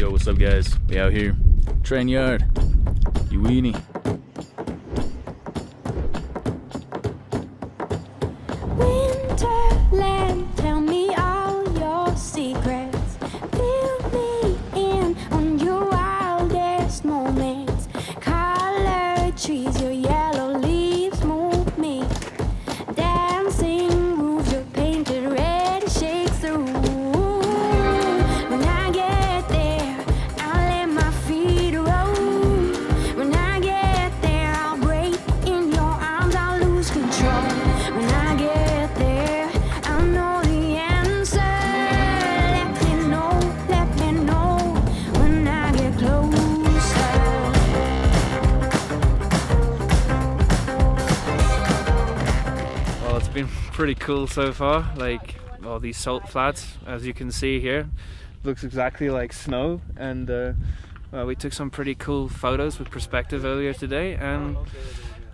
Yo, what's up guys? We out here. Train yard. Uyuni. Winterland, tell me all your secrets. Fill me in on your wildest moments. Colored trees, your yellow leaves move me. Dancing roofs, your painted red shakes the room. When I get there, I'll let my feet roll. When I get there, I'll break in your arms, I'll lose control. When I get there, I'll know the answer. Let me know when I get closer. Well, it's been pretty cool so far, like all these salt flats, as you can see here, looks exactly like snow, and well, we took some pretty cool photos with perspective earlier today, and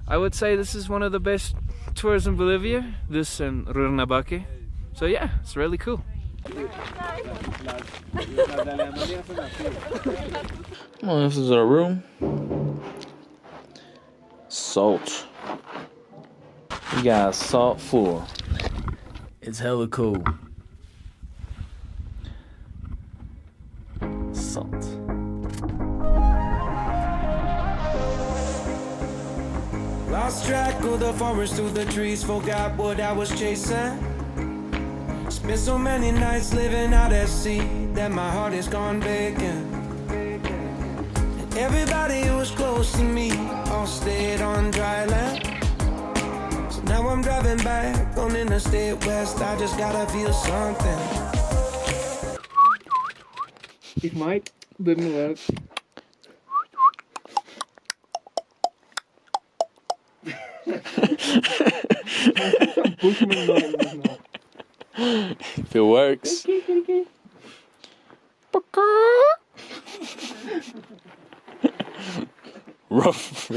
I would say this is one of the best tours in Bolivia, this and Rurnabaque, so yeah, it's really cool. Oh, this is our room. Salt. We got a salt floor. It's hella cool. Salt. Lost track of the forest through the trees, forgot what I was chasing. Spent so many nights living out at sea that my heart is gone vacant. And everybody who was close to me all stayed on dry land. So now I'm driving back on Interstate West, I just gotta feel something. It might, didn't work. If it works. Rough.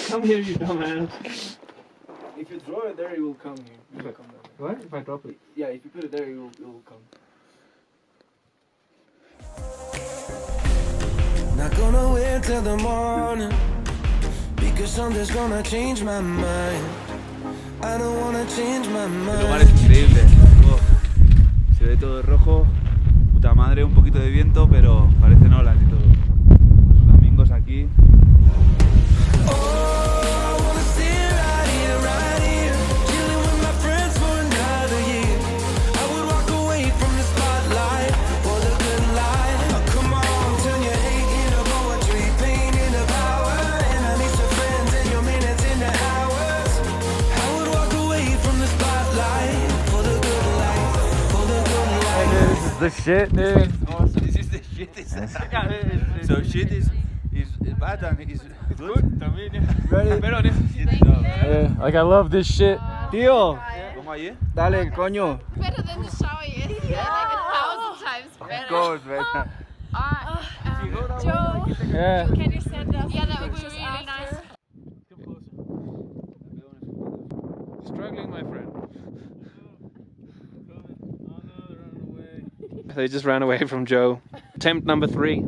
Come here, you dumbass. If you throw it there, it will come here. It will come down. What? If I drop it? Yeah, if you put it there, it will come. Not gonna wait till the morning, because something's gonna change my mind. I don't wanna change my El lugar mind. es increíble. Oh, se ve todo rojo, puta madre, un poquito de viento, pero parecen olas y todo. Los flamingos aquí. Oh, I wanna stay right here, chilling with my friends for another year. I would walk away from the spotlight for the good life. Oh, come on, turn your hate into poetry, pain into power, and I need some friends and your minutes into hours. I would walk away from the spotlight for the good life, for the good life. This is the shit, dude. Oh, so this is the shit. So shit is bad and is good. Ready? Pero necesito. No. Yeah, like I love this shit. Tío, ¿Cómo ahí? dale, coño. Better than the shower yesterday, like 1,000 times better. Goes better. Joe, Yeah. can you send us? Yeah, that would be really nice. Come closer. Struggling, my friend. They just ran away from Joe. Attempt number 3.